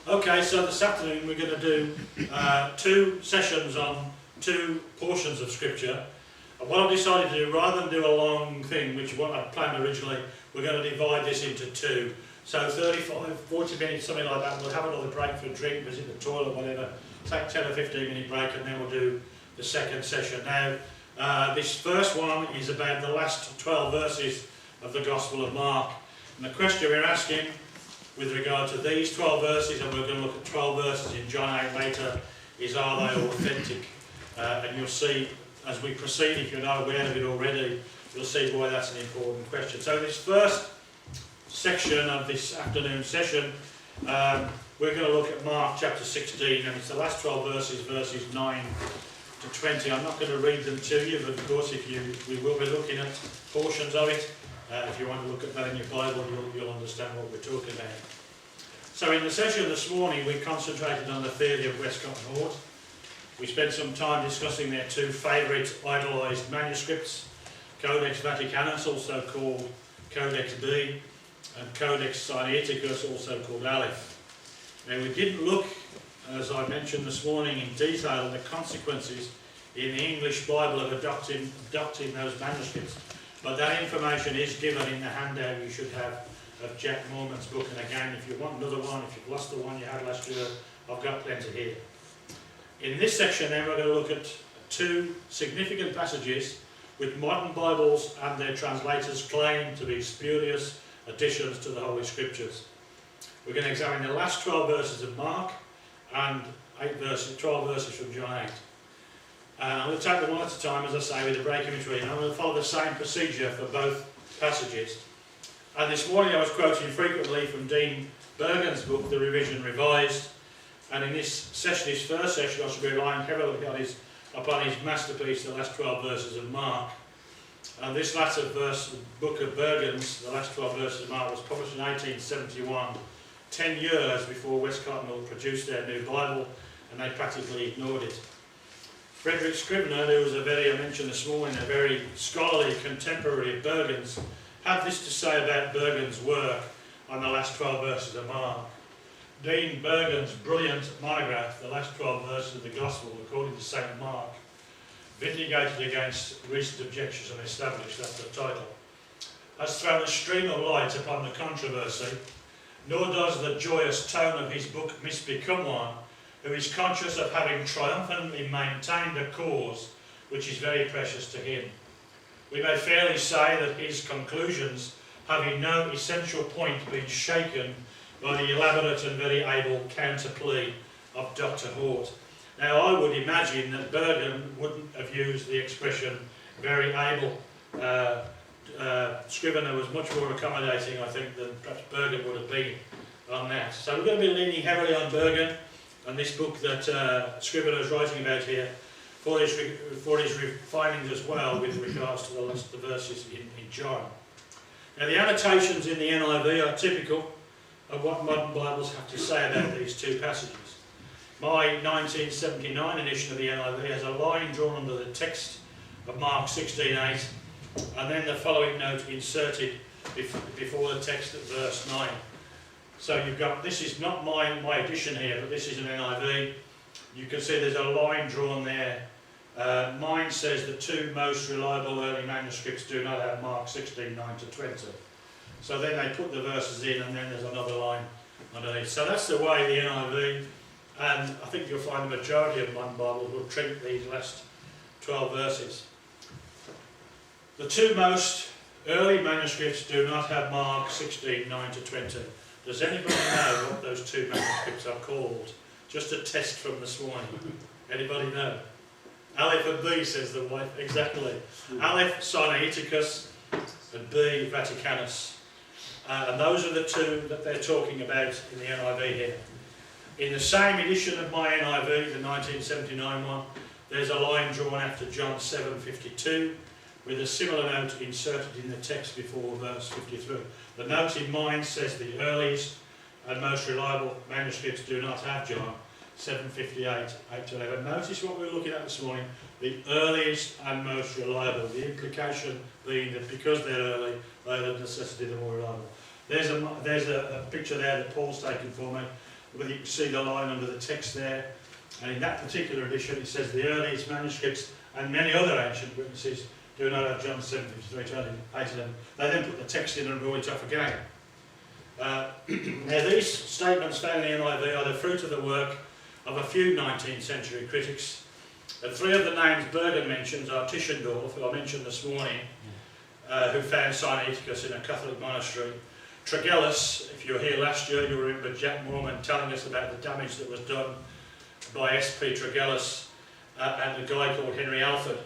Okay, so this afternoon we're going to do 2 sessions on 2 portions of Scripture. And what I've decided to do, rather than do a long thing, which is what I planned originally, we're going to divide this into 2. So 35, 40 minutes, something like that. We'll have another break for a drink, visit the toilet, whatever. Take 10 or 15 minute break, and then we'll do the second session. Now, this first one is about the last 12 verses of the Gospel of Mark. And the question we're asking with regard to these 12 verses, and we're going to look at 12 verses in John 8 later, is are they authentic? And you'll see as we proceed, if you're not aware of it already, you'll see why that's an important question. So this first section of this afternoon session, we're going to look at Mark chapter 16, and it's the last 12 verses, verses 9 to 20. I'm not going to read them to you, but of course we will be looking at portions of it. If you want to look at that in your Bible, you'll understand what we're talking about. So in the session this morning, we concentrated on the theory of Westcott and Hort. We spent some time discussing their 2 favourite idolised manuscripts, Codex Vaticanus, also called Codex B, and Codex Sinaiticus, also called Aleph. Now we didn't look, as I mentioned this morning, in detail at the consequences in the English Bible of adopting those manuscripts. But that information is given in the handout you should have of Jack Moorman's book. And again, if you want another one, if you've lost the one you had last year, I've got plenty here. In this section then, we're going to look at 2 significant passages which modern Bibles and their translators claim to be spurious additions to the Holy Scriptures. We're going to examine the last 12 verses of Mark and 12 verses from John 8. I'm going to take them one at a time, as I say, with a break in between. I'm going to follow the same procedure for both passages. And this morning I was quoting frequently from Dean Bergen's book, The Revision Revised. And in this session, his first session, I shall be relying heavily upon his masterpiece, the last 12 verses of Mark. And this latter book of Bergen's, the last 12 verses of Mark, was published in 1871, 10 years before Westcott and Hort produced their new Bible, and they practically ignored it. Frederick Scrivener, who was I mentioned this morning, a very scholarly contemporary of Bergen's, had this to say about Bergen's work on the last 12 verses of Mark. Dean Bergen's brilliant monograph, The Last 12 Verses of the Gospel, according to St. Mark, vindicated against recent objections and established, that's the title, has thrown a stream of light upon the controversy, nor does the joyous tone of his book misbecome one who is conscious of having triumphantly maintained a cause which is very precious to him. We may fairly say that his conclusions have in no essential point been shaken by the elaborate and very able counterplea of Dr. Hort. Now I would imagine that Bergen wouldn't have used the expression very able. Scrivener was much more accommodating, I think, than perhaps Bergen would have been on that. So we're going to be leaning heavily on Bergen and this book that Scrivener is writing about here for his findings as well with regards to the verses in John. Now the annotations in the NIV are typical of what modern Bibles have to say about these 2 passages. My 1979 edition of the NIV has a line drawn under the text of Mark 16:8, and then the following note inserted before the text at verse 9. So you've got, this is not my edition here, but this is an NIV. You can see there's a line drawn there. Mine says the 2 most reliable early manuscripts do not have Mark 16:9 to 20. So then they put the verses in, and then there's another line underneath. So that's the way the NIV, and I think you'll find the majority of modern Bibles will treat these last 12 verses. The 2 most early manuscripts do not have Mark 16:9 to 20. Does anybody know what those 2 manuscripts are called? Just a test from this morning. Anybody know? Aleph and B, says the wife. Exactly. Aleph, Sinaiticus, and B, Vaticanus. And those are the 2 that they're talking about in the NIV here. In the same edition of my NIV, the 1979 one, there's a line drawn after John 7:52 with a similar note inserted in the text before verse 53. The note in mine says the earliest and most reliable manuscripts do not have John 7:58, 8 to 11. Notice what we're looking at this morning, the earliest and most reliable. The implication being that because they're early, they're the necessity the more reliable. There's a picture there that Paul's taken for me. whether you can see the line under the text there. And in that particular edition it says the earliest manuscripts and many other ancient witnesses do not have John 7:53 to 8:11. They then put the text in and roll it off again. Now these statements found in the NIV are the fruit of the work of a few 19th century critics. And three of the names Bergen mentions are Tischendorf, who I mentioned this morning, who found Sinaiticus in a Catholic monastery. Tregellus, if you were here last year, you remember Jack Mormon telling us about the damage that was done by S.P. Tregellus and a guy called Henry Alford.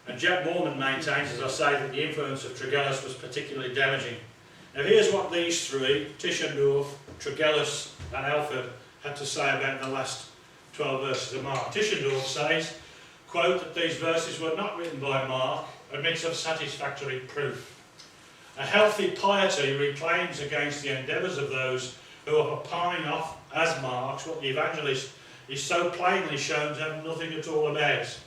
And Jack Mormon maintains, as I say, that the influence of Tregellus was particularly damaging. Now here's what these three, Tischendorf, Tregellus and Alford, had to say about the last 12 verses of Mark. Tischendorf says, quote, that these verses were not written by Mark admits of satisfactory proof. A healthy piety reclaims against the endeavours of those who are palming off as marks what the evangelist is so plainly shown to have nothing at all about.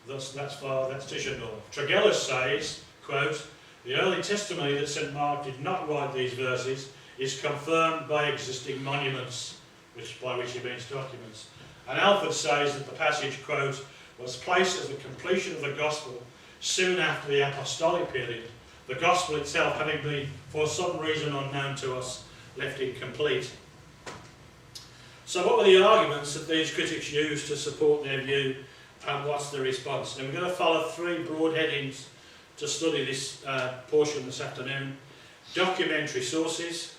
That's Tischendorf. Tregellus says, quote, the early testimony that St. Mark did not write these verses is confirmed by existing monuments, by which he means documents. And Alford says that the passage, quote, was placed as the completion of the Gospel soon after the apostolic period, the Gospel itself having been, for some reason unknown to us, left incomplete. So what were the arguments that these critics used to support their view, and what's the response? Now we're going to follow three broad headings to study this portion this afternoon. Documentary sources,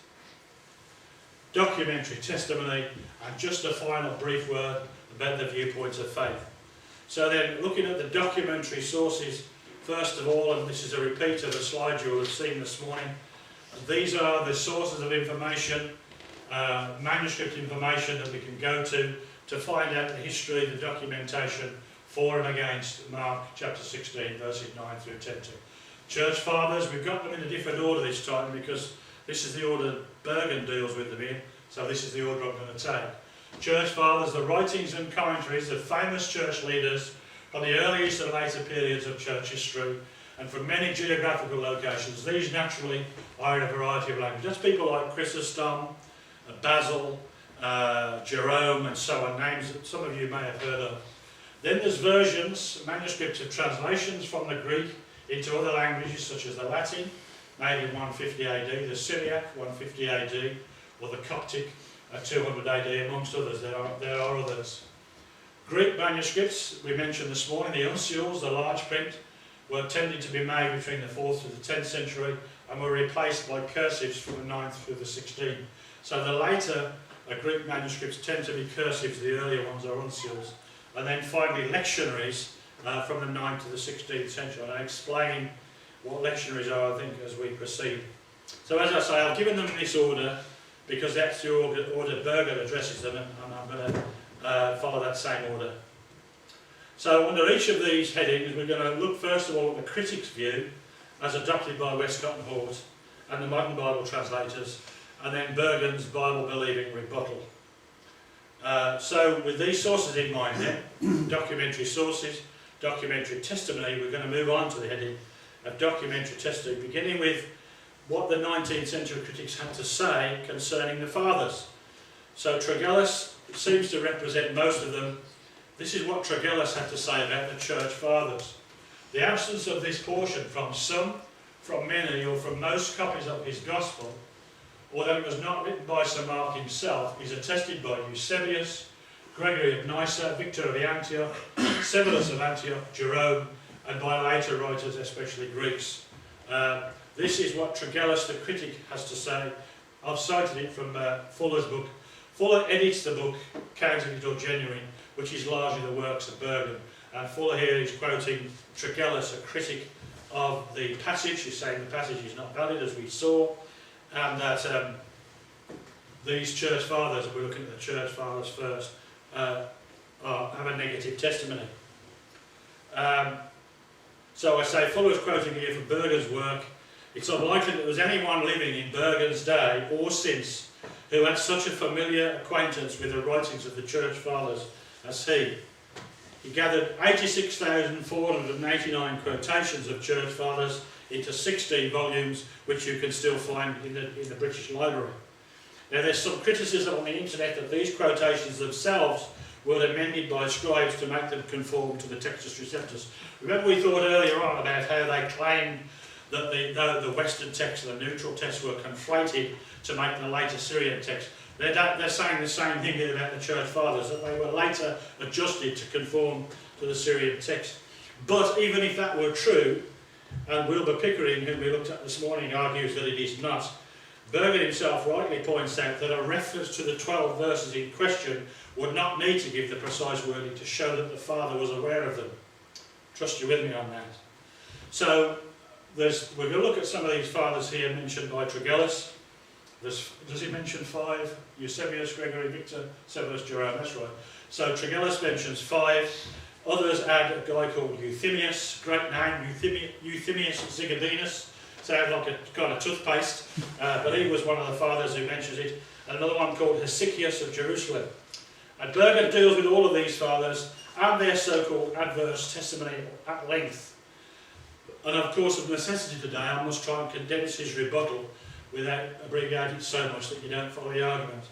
documentary testimony, and just a final brief word about the viewpoints of faith. So then, looking at the documentary sources, first of all, and this is a repeat of the slide you will have seen this morning, these are the sources of information, manuscript information that we can go to find out the history, the documentation for and against Mark chapter 16, verses 9 through 10. Church Fathers, we've got them in a different order this time because this is the order Bergen deals with them in, so this is the order I'm going to take. Church Fathers, the writings and commentaries of famous church leaders from the earliest and later periods of church history and from many geographical locations. These naturally are in a variety of languages. That's people like Chrysostom, Basil, Jerome and so on, names that some of you may have heard of. Then there's versions, manuscripts of translations from the Greek into other languages such as the Latin, made in 150 AD, the Syriac, 150 AD, or the Coptic, 200 AD, amongst others. There are others. Greek manuscripts, we mentioned this morning, the uncials, the large print, were tended to be made between the 4th to the 10th century and were replaced by cursives from the 9th through the 16th. So the later Greek manuscripts tend to be cursives, the earlier ones are uncials. And then finally lectionaries from the 9th to the 16th century. And I'll explain what lectionaries are, I think, as we proceed. So as I say, I've given them in this order because that's the order Bergen addresses them, and I'm going to follow that same order. So under each of these headings, we're going to look first of all at the critic's view, as adopted by Westcott and Hort and the modern Bible translators, and then Bergen's Bible-believing rebuttal. So with these sources in mind then, documentary sources, documentary testimony, we're going to move on to the heading of documentary testimony, beginning with what the 19th century critics had to say concerning the fathers. So Tregellus seems to represent most of them. This is what Tregellus had to say about the church fathers. The absence of this portion from some, from many, or from most copies of his gospel, or that it was not written by St. Mark himself, is attested by Eusebius, Gregory of Nyssa, Victor of Antioch, Severus of Antioch, Jerome, and by later writers, especially Greeks. This is what Tregellus, the critic, has to say. I've cited it from Fuller's book. Fuller edits the book, Counterfeit or Genuine, which is largely the works of Bergen. And Fuller here is quoting Tregellus, a critic of the passage. He's saying the passage is not valid, as we saw, and that these church fathers, we're looking at the church fathers first, have a negative testimony. So I say Fuller is quoting here from Bergen's work. It's unlikely that there was anyone living in Bergen's day or since who had such a familiar acquaintance with the writings of the church fathers as he. He gathered 86,489 quotations of church fathers into 16 volumes, which you can still find in the British Library. Now there's some criticism on the internet that these quotations themselves were amended by scribes to make them conform to the Textus Receptus. Remember we thought earlier on about how they claimed that the Western text and the neutral text were conflated to make the later Syrian text. They're saying the same thing here about the Church Fathers, that they were later adjusted to conform to the Syrian text. But even if that were true, and Wilbur Pickering, whom we looked at this morning, argues that it is not, Bergen himself rightly points out that a reference to the 12 verses in question would not need to give the precise wording to show that the Father was aware of them. Trust you with me on that. So we're going to look at some of these fathers here mentioned by Tregellus. Does he mention 5? Eusebius, Gregory, Victor, Severus, Jerome, that's right. So Tregellus mentions 5. Others add a guy called Euthymius, great name, Euthymius Zigidinus. Sounds like a kind of toothpaste, but he was one of the fathers who mentions it. And another one called Hesychius of Jerusalem. And Bergen deals with all of these fathers and their so-called adverse testimony at length. And of course, of necessity today, I must try and condense his rebuttal without abbreviating it so much that you don't follow the argument.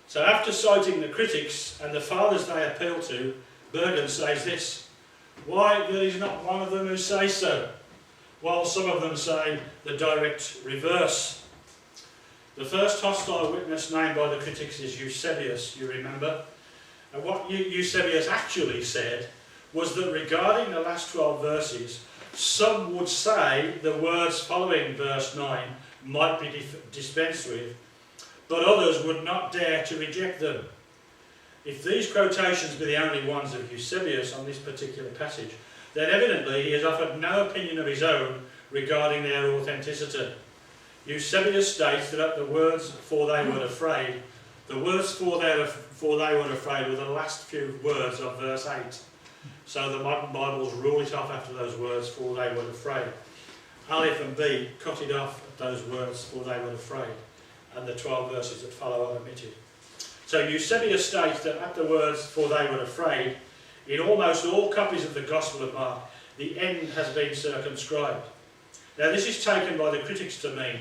So after citing the critics and the fathers they appeal to, Bergen says this: why, there is not one of them who says so, while some of them say the direct reverse. The first hostile witness named by the critics is Eusebius, you remember. And what Eusebius actually said was that regarding the last 12 verses, some would say the words following verse 9 might be dispensed with, but others would not dare to reject them. If these quotations be the only ones of Eusebius on this particular passage, then evidently he has offered no opinion of his own regarding their authenticity. Eusebius states that at the words "for they were afraid," the words "for they were afraid" were the last few words of verse 8. So the modern Bibles rule it off after those words "for they were afraid." Aleph and B cut it off at those words "for they were afraid," and the 12 verses that follow are omitted. So Eusebius states that at the words "for they were afraid," in almost all copies of the Gospel of Mark, the end has been circumscribed. Now this is taken by the critics to mean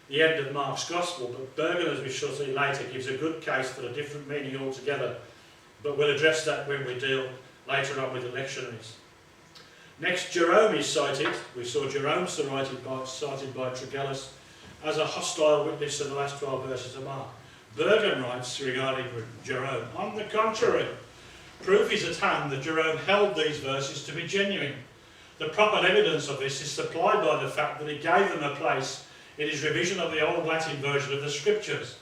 the end of Mark's Gospel, but Bergen, as we shall see later, gives a good case for a different meaning altogether. But we'll address that when we deal later on with the lectionaries. Next, Jerome is cited. We saw Jerome cited by Tregellus as a hostile witness to the last 12 verses of Mark. Bergen writes regarding Jerome, on the contrary, proof is at hand that Jerome held these verses to be genuine. The proper evidence of this is supplied by the fact that he gave them a place in his revision of the Old Latin version of the Scriptures.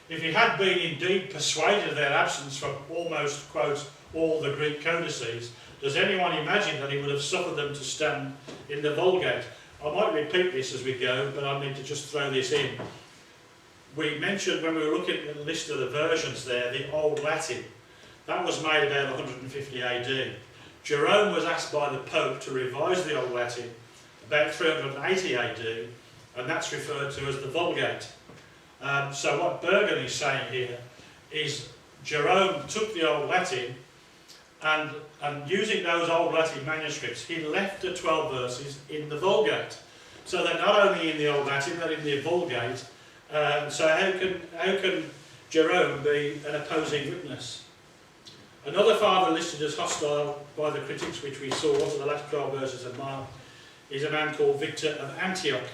If he had been indeed persuaded of their absence from almost, quote, all the Greek codices, does anyone imagine that he would have suffered them to stand in the Vulgate? I might repeat this as we go, but I need to just throw this in. We mentioned when we were looking at the list of the versions there, the Old Latin. That was made about 150 AD. Jerome was asked by the Pope to revise the Old Latin about 380 AD, and that's referred to as the Vulgate. So what Bergen is saying here is Jerome took the Old Latin and using those Old Latin manuscripts, he left the 12 verses in the Vulgate. So they're not only in the Old Latin, they're in the Vulgate. So how can Jerome be an opposing witness? Another father listed as hostile by the critics, which we saw to the last 12 verses of Mark, is a man called Victor of Antioch.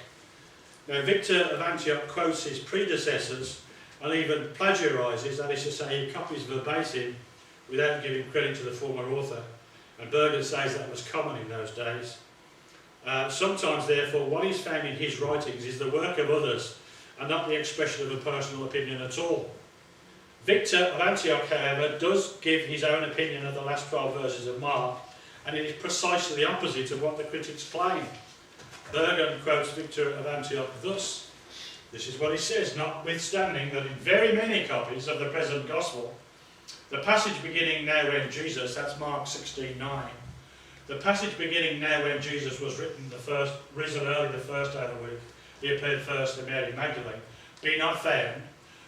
Now, Victor of Antioch quotes his predecessors and even plagiarises, that is to say, he copies verbatim without giving credit to the former author. And Bergen says that was common in those days. Sometimes, therefore, what is found in his writings is the work of others and not the expression of a personal opinion at all. Victor of Antioch, however, does give his own opinion of the last 12 verses of Mark, and it is precisely the opposite of what the critics claim. Bergen quotes Victor of Antioch thus. This is what he says: notwithstanding that in very many copies of the present Gospel, the passage beginning "now when Jesus," that's Mark 16:9, the passage beginning "now when Jesus was risen early the first day of the week, he appeared first to Mary Magdalene," be not found,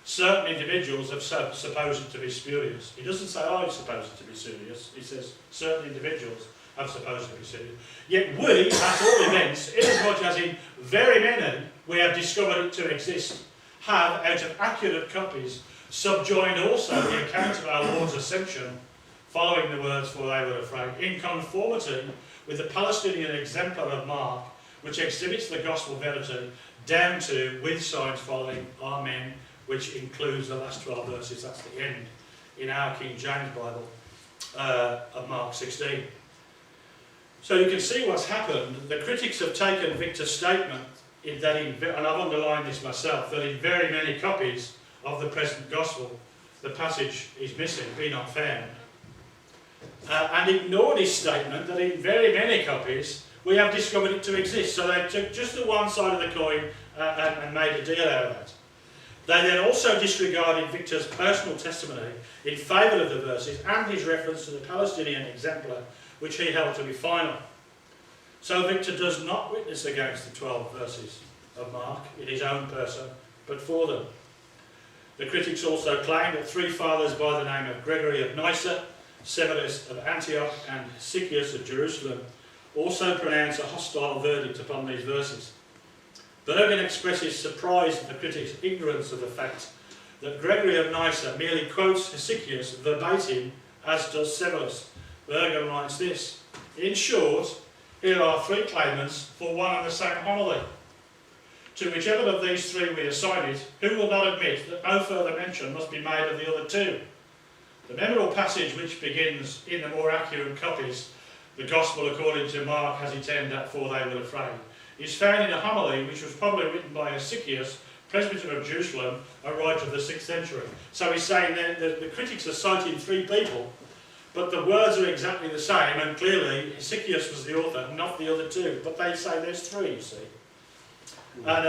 certain individuals have supposed it to be spurious. He doesn't say, I suppose it to be serious. He says, certain individuals have supposed it to be serious. Yet we, at all events, inasmuch as in very many we have discovered it to exist, have, out of accurate copies, subjoined also the account of our Lord's ascension, following the words "for they were afraid," in conformity with the Palestinian exemplar of Mark, which exhibits the gospel verity down to "with signs following, Amen," which includes the last 12 verses. That's the end in our King James Bible of Mark 16. So you can see what's happened. The critics have taken Victor's statement, and I've underlined this myself, that in very many copies of the present gospel, the passage is missing, be not found. And ignored his statement that in very many copies, we have discovered it to exist. So they took just the one side of the coin and made a deal out of that. They then also disregarded Victor's personal testimony in favour of the verses and his reference to the Palestinian exemplar, which he held to be final. So Victor does not witness against the 12 verses of Mark in his own person, but for them. The critics also claim that three fathers by the name of Gregory of Nyssa, Severus of Antioch, and Hesychius of Jerusalem also pronounce a hostile verdict upon these verses. Bergen expresses surprise at the critics' ignorance of the fact that Gregory of Nyssa merely quotes Hesychius verbatim, as does Severus. Bergen writes this: "In short, here are three claimants for one and the same homily. To whichever of these three we assign it, who will not admit that no further mention must be made of the other two? The memorable passage which begins, in the more accurate copies, the Gospel according to Mark has it end at 'for they were afraid,' is found in a homily which was probably written by Hesychius, presbyter of Jerusalem, a writer of the 6th century. So he's saying that the critics are citing three people, but the words are exactly the same, and clearly Hesychius was the author, not the other two. But they say there's three, you see. And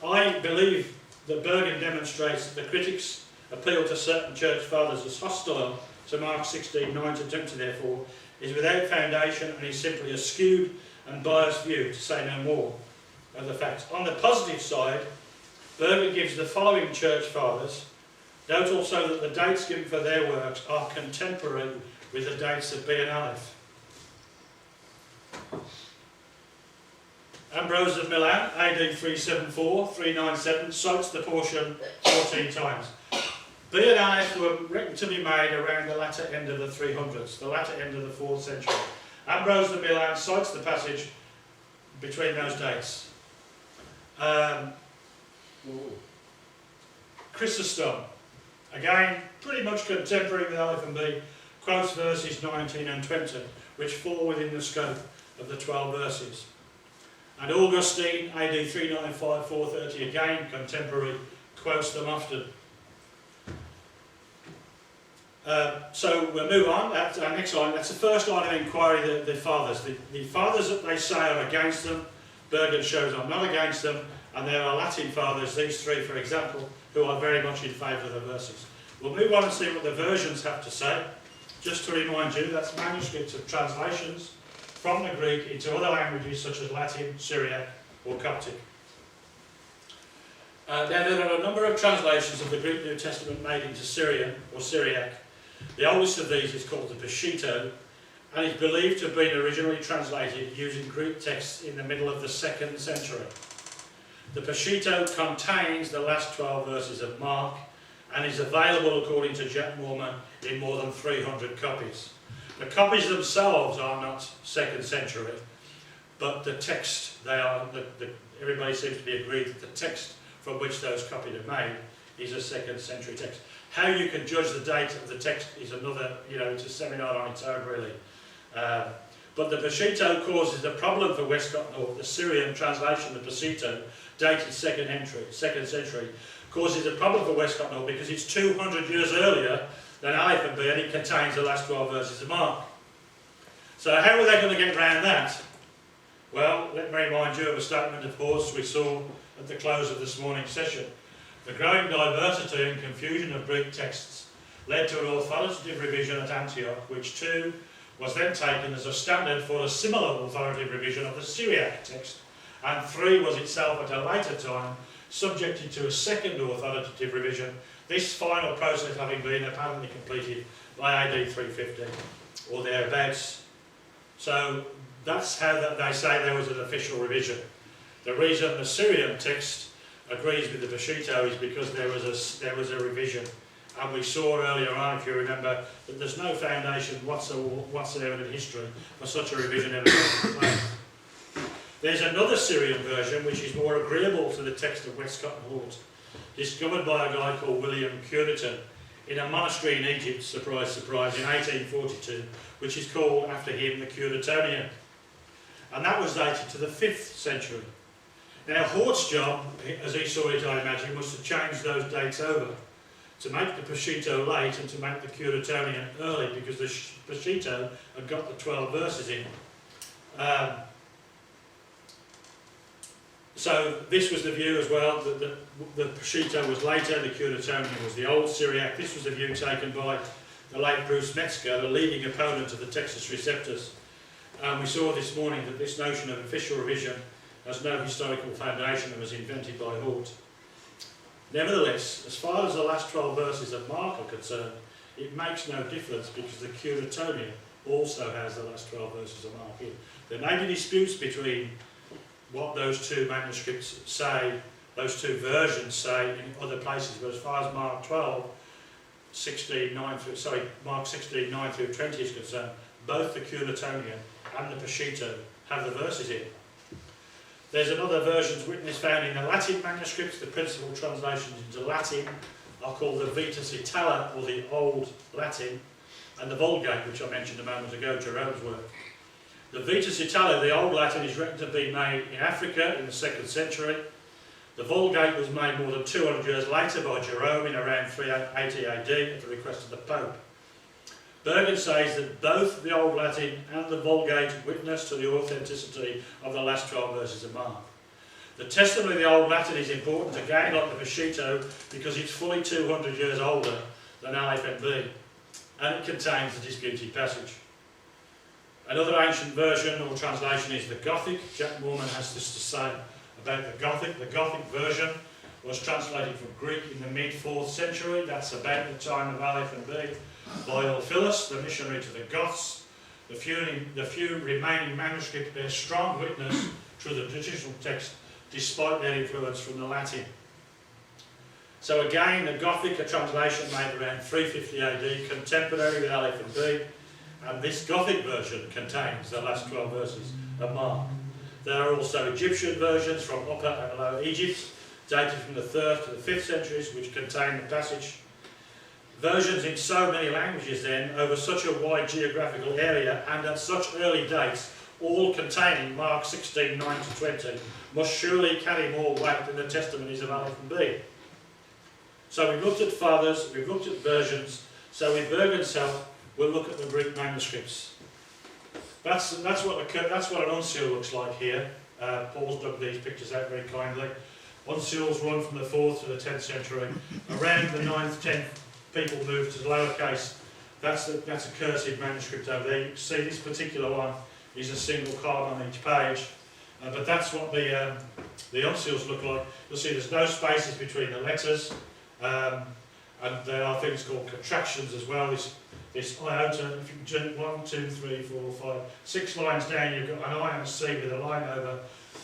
I believe that Bergen demonstrates that the critics' appeal to certain church fathers as hostile to Mark 16:9 to 20, therefore, is without foundation and is simply a skewed and biased view, to say no more, of the facts. On the positive side, Bergen gives the following church fathers. Note also that the dates given for their works are contemporary with the dates of B and Aleph. Ambrose of Milan, AD 374-397, cites the portion 14 times. B and Aleph were written to be made around the latter end of the 300s, the latter end of the 4th century. Ambrose of Milan cites the passage between those dates. Chrysostom, again, pretty much contemporary with Aleph and B, quotes verses 19 and 20, which fall within the scope of the 12 verses. And Augustine, AD 395-430, again contemporary, quotes them often. So we'll move on. That's our next line. That's the first line of inquiry, the fathers. The fathers that they say are against them, Bergen shows I'm not against them, and there are Latin fathers, these three for example, who are very much in favour of the verses. We'll move on and see what the versions have to say. Just to remind you, that's manuscripts of translations from the Greek into other languages such as Latin, Syriac or Coptic. Now there are a number of translations of the Greek New Testament made into Syrian or Syriac. The oldest of these is called the Peshitta and is believed to have been originally translated using Greek texts in the middle of the 2nd century. The Peshitta contains the last 12 verses of Mark and is available, according to Jack Moorman, in more than 300 copies. The copies themselves are not 2nd century, but the text, everybody seems to be agreed that the text from which those copies are made is a 2nd century text. How you can judge the date of the text is another, it's a seminar on its own really. But the Peshitta causes a problem for Westcott North. The Syrian translation of Peshitta, dated 2nd century, causes a problem for Westcott North because it's 200 years earlier than Aleph and B, and it contains the last 12 verses of Mark. So how are they going to get around that? Well, let me remind you of a statement of course we saw at the close of this morning's session. The growing diversity and confusion of Greek texts led to an authoritative revision at Antioch, which too was then taken as a standard for a similar authoritative revision of the Syriac text, and 3 was itself at a later time subjected to a second authoritative revision, this final process having been apparently completed by AD 350 or thereabouts. So that's how they say there was an official revision. The reason the Syrian text agrees with the Peshitta is because there was a revision. And we saw earlier on, if you remember, that there's no foundation whatsoever in history for such a revision ever taking place. There's another Syrian version which is more agreeable to the text of Westcott and Hort, discovered by a guy called William Cureton in a monastery in Egypt, surprise, surprise, in 1842, which is called after him the Curetonian. And that was dated to the 5th century. Now Hort's job, as he saw it I imagine, was to change those dates over, to make the Peshitta late and to make the Curetonian early, because the Peshitta had got the 12 verses in. So this was the view as well, that the Peshitta was later, the Curetonian was the old Syriac. This was the view taken by the late Bruce Metzger, the leading opponent of the Textus Receptus. And we saw this morning that this notion of official revision has no historical foundation and was invented by Hort. Nevertheless, as far as the last 12 verses of Mark are concerned, it makes no difference because the Curetonian also has the last 12 verses of Mark in. There may be disputes between what those two manuscripts say, those two versions say in other places, but as far as Mark 16:9 through 20 is concerned, both the Curetonian and the Peshitta have the verses in. There's another version's witness found in the Latin manuscripts. The principal translations into Latin are called the Vetus Itala, or the Old Latin, and the Vulgate, which I mentioned a moment ago, Jerome's work. The Vetus Itala, the Old Latin, is reckoned to have been made in Africa in the 2nd century. The Vulgate was made more than 200 years later by Jerome in around 380 AD at the request of the Pope. Bergen says that both the Old Latin and the Vulgate witness to the authenticity of the last 12 verses of Mark. The testimony of the Old Latin is important again, like the Peshitta, because it's fully 200 years older than Aleph and B, and it contains the disputed passage. Another ancient version or translation is the Gothic. Jack Moorman has this to say about the Gothic. The Gothic version was translated from Greek in the mid-4th century. That's about the time of Aleph and B, by Ulfilas, the missionary to the Goths. The few remaining manuscripts bear strong witness through the traditional text, despite their influence from the Latin. So again, the Gothic, a translation made around 350 AD, contemporary with Aleph and B, and this Gothic version contains the last 12 verses of Mark. There are also Egyptian versions from Upper and Lower Egypt, dated from the 3rd to the 5th centuries, which contain the passage. Versions in so many languages then, over such a wide geographical area and at such early dates, all containing Mark 16:9 to 20, must surely carry more weight than the testimonies of Aleph and B. So we've looked at fathers, we've looked at versions, so with Bergen's help, we'll look at the Greek manuscripts. That's what an uncial looks like here. Paul's dug these pictures out very kindly. Uncials run from the 4th to the 10th century. Around the 9th, 10th, people moved to the lowercase. That's a cursive manuscript over there. You can see this particular one is a single card on each page. But that's what the uncials look like. You'll see there's no spaces between the letters. And there are things called contractions as well. This iota, if you jump 1, 2, 3, 4, 5, 6 lines down, you've got an I and a C with a line over.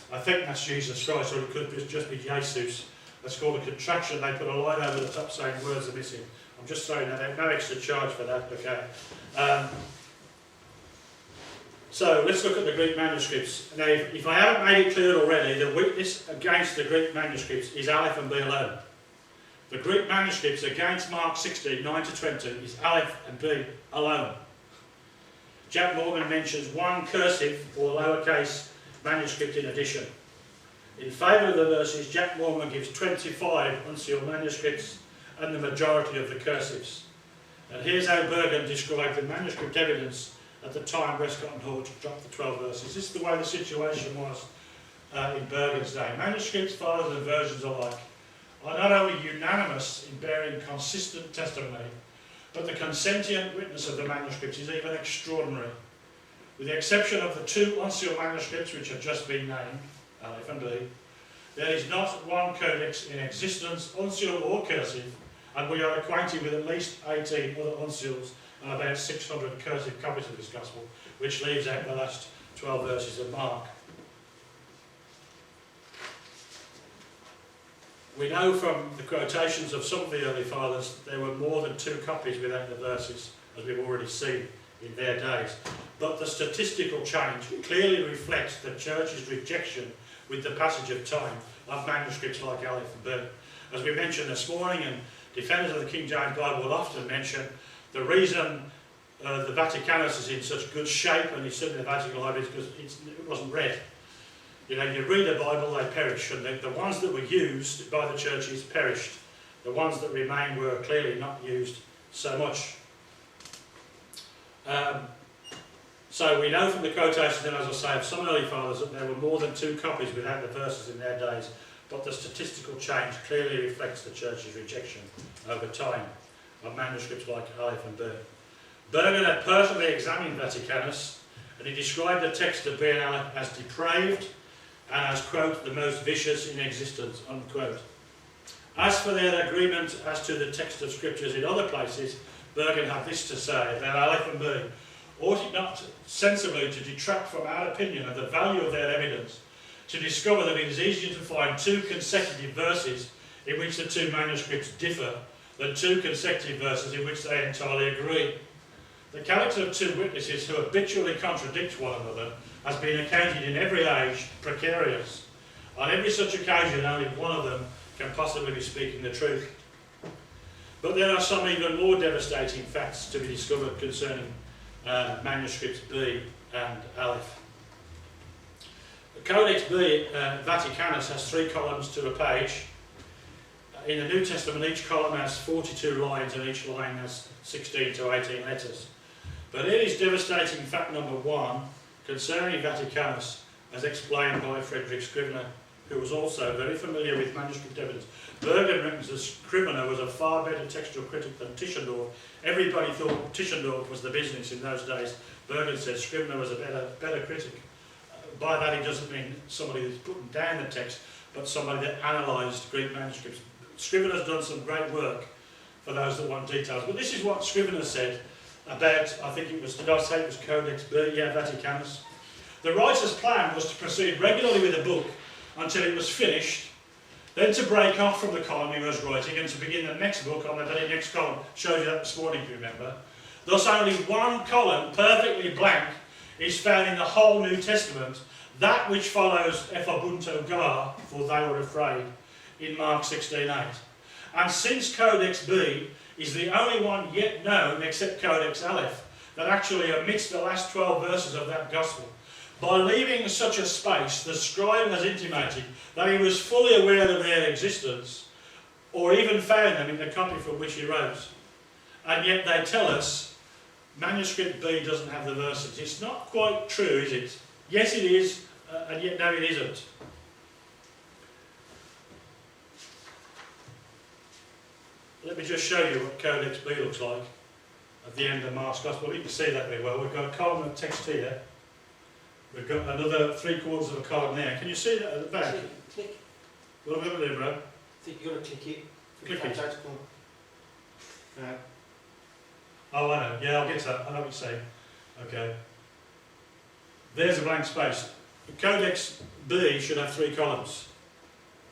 I think that's Jesus Christ, or it could just be Jesus. That's called a contraction. They put a line over the top saying words are missing. I'm just throwing that out. No extra charge for that, okay. So let's look at the Greek manuscripts. Now, if I haven't made it clear already, the witness against the Greek manuscripts is Aleph and B alone. The Greek manuscripts against Mark 16:9 to 20 is Aleph and B alone. Jack Morgan mentions one cursive or lowercase manuscript in addition. In favour of the verses, Jack Morgan gives 25 uncial manuscripts and the majority of the cursives. And here's how Bergen described the manuscript evidence at the time Westcott and Hort dropped the 12 verses. This is the way the situation was in Bergen's day. Manuscripts, fathers and versions alike are not only unanimous in bearing consistent testimony, but the consentient witness of the manuscripts is even extraordinary. With the exception of the 2 uncial manuscripts which have just been named, Aleph and B, there is not one codex in existence, uncial or cursive, and we are acquainted with at least 18 other uncials and about 600 cursive copies of this Gospel, which leaves out the last 12 verses of Mark. We know from the quotations of some of the early fathers that there were more than 2 copies without the verses, as we've already seen in their days. But the statistical change clearly reflects the Church's rejection with the passage of time of manuscripts like Aleph and B. As we mentioned this morning, and defenders of the King James Bible will often mention, the reason the Vaticanus is in such good shape, and it's certainly the Vatican Library, is because it wasn't read. You know, you read a Bible, they perish, and the ones that were used by the churches perished. The ones that remained were clearly not used so much. So we know from the quotations, and as I say, of some early fathers, that there were more than 2 copies without the verses in their days, but the statistical change clearly reflects the Church's rejection over time of manuscripts like Aleph and B. Bergen had personally examined Vaticanus, and he described the text of B and Aleph as depraved and as, quote, the most vicious in existence, unquote. As for their agreement as to the text of scriptures in other places, Bergen had this to say about Aleph and B: ought it not sensibly to detract from our opinion of the value of their evidence, to discover that it is easier to find 2 consecutive verses in which the 2 manuscripts differ than 2 consecutive verses in which they entirely agree? The character of 2 witnesses who habitually contradict one another has been accounted in every age precarious. On every such occasion, only one of them can possibly be speaking the truth. But there are some even more devastating facts to be discovered concerning manuscripts B and Aleph. The Codex B, Vaticanus, has 3 columns to a page. In the New Testament, each column has 42 lines, and each line has 16 to 18 letters. But here is devastating fact number 1 concerning Vaticanus, as explained by Frederick Scrivener, who was also very familiar with manuscript evidence. Bergen reckons that Scrivener was a far better textual critic than Tischendorf. Everybody thought Tischendorf was the business in those days. Bergen said Scrivener was a better critic. By that he doesn't mean somebody that's putting down the text, but somebody that analysed Greek manuscripts. Scrivener's done some great work for those that want details. But this is what Scrivener said about, I think it was, did I say it was Codex B? Yeah, Vaticanus. The writer's plan was to proceed regularly with a book until it was finished, then to break off from the column he was writing and to begin the next book on the very next column. Showed you that this morning, if you remember. Thus only one column, perfectly blank, is found in the whole New Testament, that which follows Ephobunto Gar, for they were afraid, in Mark 16:8. And since Codex B is the only one yet known, except Codex Aleph, that actually omits the last 12 verses of that Gospel, by leaving such a space, the scribe has intimated that he was fully aware of their existence, or even found them in the copy from which he wrote. And yet they tell us manuscript B doesn't have the verses. It's not quite true, is it? Yes, it is, and yet no, it isn't. Let me just show you what Codex B looks like at the end of Mark's Gospel. You can see that very well. We've got a column of text here. We've got another 3/4 of a column there. Can you see that at the back? Click. What am I going to do, bro? I think you've got to click it. Click it. No. Oh, I know. Yeah, I'll get to that. I know what you're saying. Okay. There's a blank space. Codex B should have 3 columns.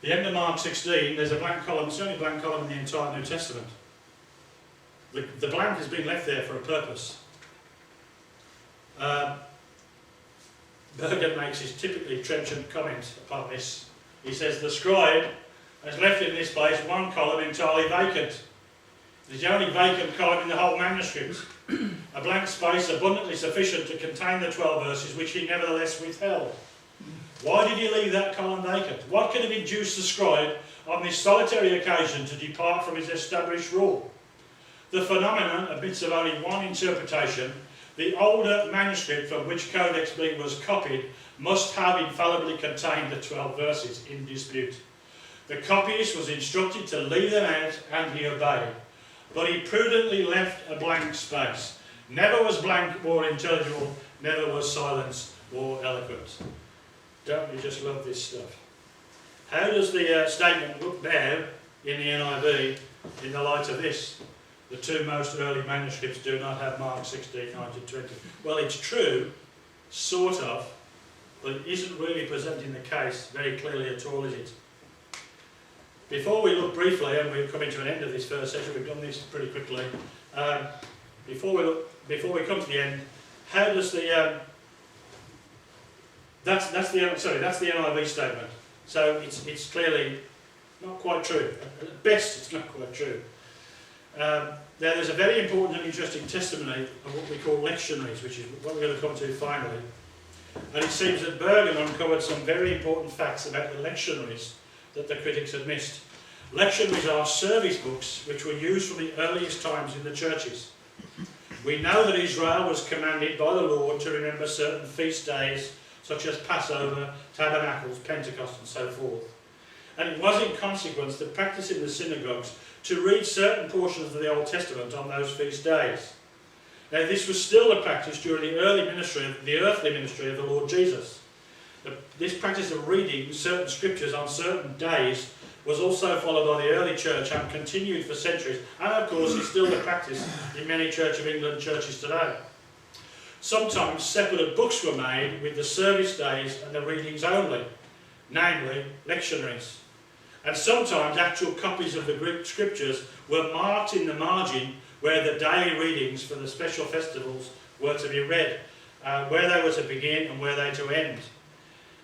The end of Mark 16, there's a blank column. It's the only blank column in the entire New Testament. The blank has been left there for a purpose. Bergen makes his typically trenchant comment upon this. He says, the scribe has left in this place one column entirely vacant. It is the only vacant column in the whole manuscript. A blank space abundantly sufficient to contain the 12 verses which he nevertheless withheld. Why did he leave that column vacant? What could have induced the scribe on this solitary occasion to depart from his established rule? The phenomenon admits of only one interpretation. The older manuscript from which Codex B was copied must have infallibly contained the 12 verses in dispute. The copyist was instructed to leave them out, and he obeyed. But he prudently left a blank space. Never was blank more intelligible, never was silence more eloquent. Don't you just love this stuff? How does the statement look now in the NIV in the light of this? The 2 most early manuscripts do not have Mark 16, 19, 20. Well, it's true, sort of, but it isn't really presenting the case very clearly at all, is it? before we look briefly, and we're coming to an end of this first session, we've done this pretty quickly. Before we come to the end, how does the that's the NIV statement. So it's clearly not quite true. At best, it's not quite true. There's a very important and interesting testimony of what we call lectionaries, which is what we're going to come to finally. And it seems that Bergen uncovered some very important facts about the lectionaries that the critics had missed. Lectionaries are service books which were used from the earliest times in the churches. We know that Israel was commanded by the Lord to remember certain feast days, such as Passover, Tabernacles, Pentecost, and so forth. And it was in consequence the practice in the synagogues to read certain portions of the Old Testament on those feast days. Now, this was still the practice during the earthly ministry of the Lord Jesus. This practice of reading certain scriptures on certain days was also followed by the early church and continued for centuries, and of course is still the practice in many Church of England churches today. Sometimes separate books were made with the service days and the readings only, namely lectionaries. And sometimes actual copies of the Greek scriptures were marked in the margin where the daily readings for the special festivals were to be read, where they were to begin and where they to end.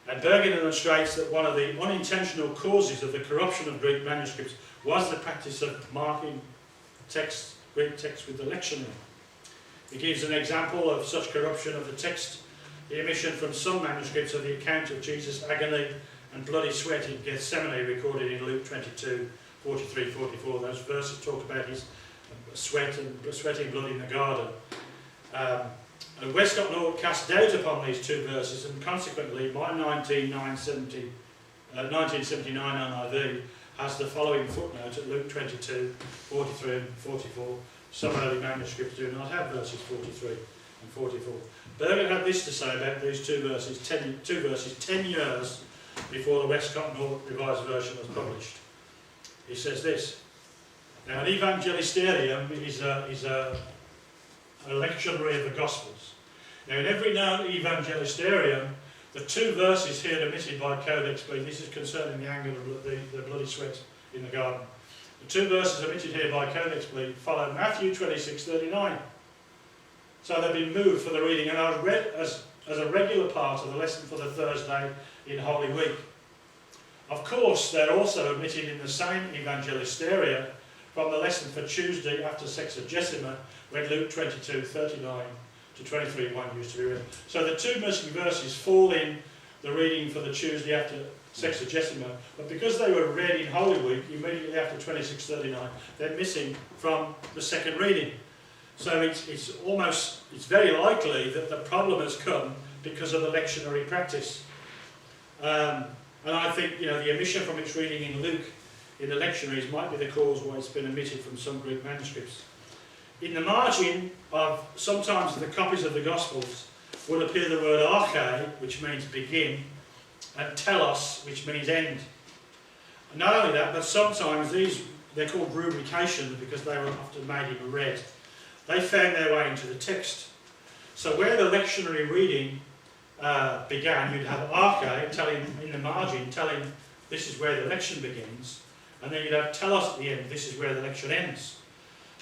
And Bergen illustrates that one of the unintentional causes of the corruption of Greek manuscripts was the practice of marking Greek text with the lectionary. He gives an example of such corruption of the text, the omission from some manuscripts of the account of Jesus' agony and bloody sweat in Gethsemane recorded in Luke 22, 43, 44. Those verses talk about his sweating blood in the garden. And Westcott North cast doubt upon these two verses, and consequently my 1979 NIV has the following footnote at Luke 22, 43 and 44. Some early manuscripts do not have verses 43 and 44. Bergen had this to say about these two verses 10 years before the Westcott North Revised Version was published. He says this: now, an evangelisterium is a lectionary of the Gospels. Now, in every known evangelisterium, the two verses here omitted by Codex B, this is concerning the anger of the bloody sweat in the garden. The two verses omitted here by Codex B follow Matthew 26:39. So they've been moved for the reading and are read as a regular part of the lesson for the Thursday in Holy Week. Of course, they're also omitted in the same evangelisteria from the lesson for Tuesday after Sexagesima, when Luke 22:39 to 23:1 used to be read. So the two missing verses fall in the reading for the Tuesday after Sexagesima, but because they were read in Holy Week immediately after 26:39, they're missing from the second reading. So it's very likely that the problem has come because of the lectionary practice. And I think the omission from its reading in Luke in the lectionaries might be the cause why it's been omitted from some Greek manuscripts. In the margin of sometimes the copies of the Gospels would appear the word arche, which means begin, and telos, which means end. And not only that, but sometimes they're called rubrications because they were often made in red. They found their way into the text. So where the lectionary reading began, you'd have arche in the margin telling this is where the lection begins, and then you'd have telos at the end, this is where the lection ends.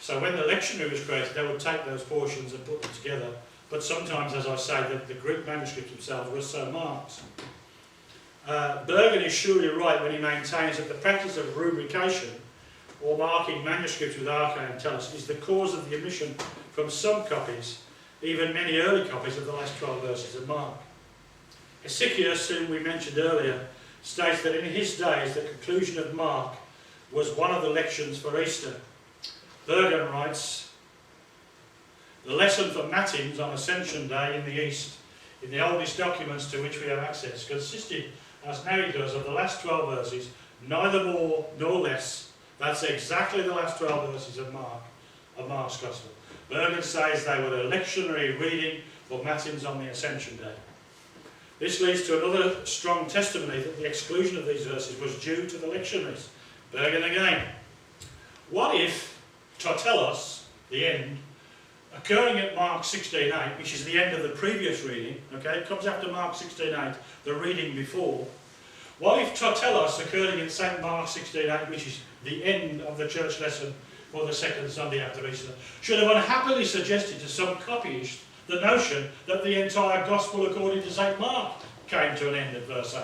So when the lectionary was created, they would take those portions and put them together. But sometimes, as I say, the Greek manuscripts themselves were so marked. Bergen is surely right when he maintains that the practice of rubrication, or marking manuscripts with arche and telos, is the cause of the omission from some copies, even many early copies of the last 12 verses of Mark. Hesychius, whom we mentioned earlier, states that in his days the conclusion of Mark was one of the lections for Easter. Bergen writes, the lesson for Matins on Ascension Day in the East, in the oldest documents to which we have access, consisted, as now he does, of the last 12 verses, neither more nor less. That's exactly the last 12 verses of Mark's Gospel. Bergen says they were a lectionary reading for Matins on the Ascension Day. This leads to another strong testimony that the exclusion of these verses was due to the lectionaries. Bergen again. What if Totelos, the end, occurring at Mark 16:8, which is the end of the previous reading, okay, it comes after Mark 16:8, the reading before. What if telos, occurring in St. Mark 16:8, which is the end of the church lesson for the second Sunday after Easter, should have unhappily suggested to some copyists the notion that the entire Gospel according to St. Mark came to an end at verse 8?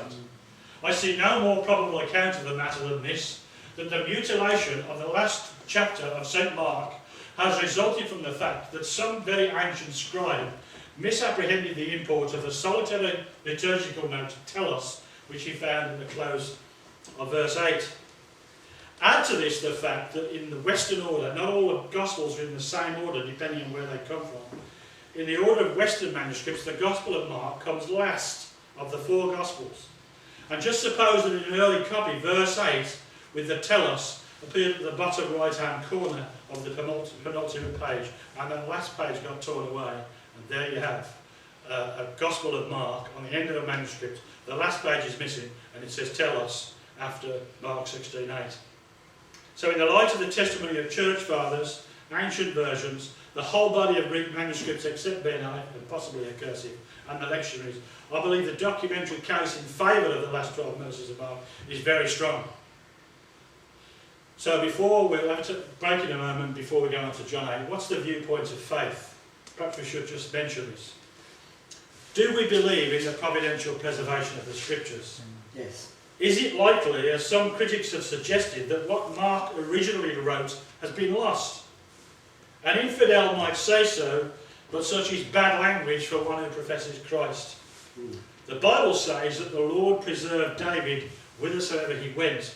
I see no more probable account of the matter than this, that the mutilation of the last chapter of St. Mark has resulted from the fact that some very ancient scribe misapprehended the import of the solitary liturgical note telos, which he found in the close of verse 8. Add to this the fact that in the Western order, not all the Gospels are in the same order depending on where they come from. In the order of Western manuscripts, the Gospel of Mark comes last of the 4 Gospels. And just suppose that in an early copy, verse 8 with the telos appeared at the bottom right-hand corner of the penultimate page, and the last page got torn away, and there you have a Gospel of Mark on the end of a manuscript. The last page is missing, and it says telos after Mark 16:8. So in the light of the testimony of church fathers, ancient versions, the whole body of Greek manuscripts except Benai, and possibly a cursive, and the lectionaries, I believe the documentary case in favour of the last 12 verses of Mark is very strong. So we'll have to break in a moment before we go on to John 8. What's the viewpoint of faith? Perhaps we should just mention this. Do we believe in the providential preservation of the Scriptures? Yes. Is it likely, as some critics have suggested, that what Mark originally wrote has been lost? An infidel might say so, but such is bad language for one who professes Christ. The Bible says that the Lord preserved David whithersoever he went,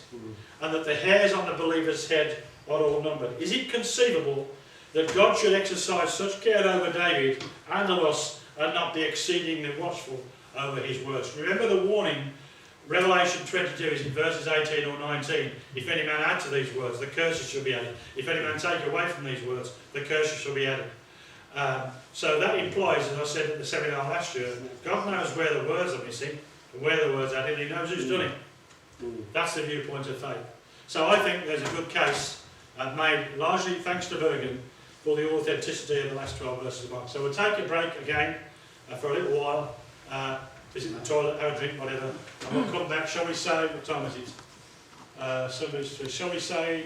and that the hairs on the believer's head are all numbered. Is it conceivable that God should exercise such care over David and of us and not be exceedingly watchful over his words? Remember the warning, Revelation 22 is in verses 18 or 19. If any man add to these words, the curses shall be added. If any man take away from these words, the curses shall be added. So that implies, as I said at the seminar last year, God knows where the words are missing, and where the words are added, he knows who's done it. That's the viewpoint of faith. So I think there's a good case, made largely thanks to Bergen, for the authenticity of the last 12 verses of Mark. So we'll take a break again for a little while, visit the toilet, have a drink, whatever, and we'll come back. Shall we say, what time is it? Shall we say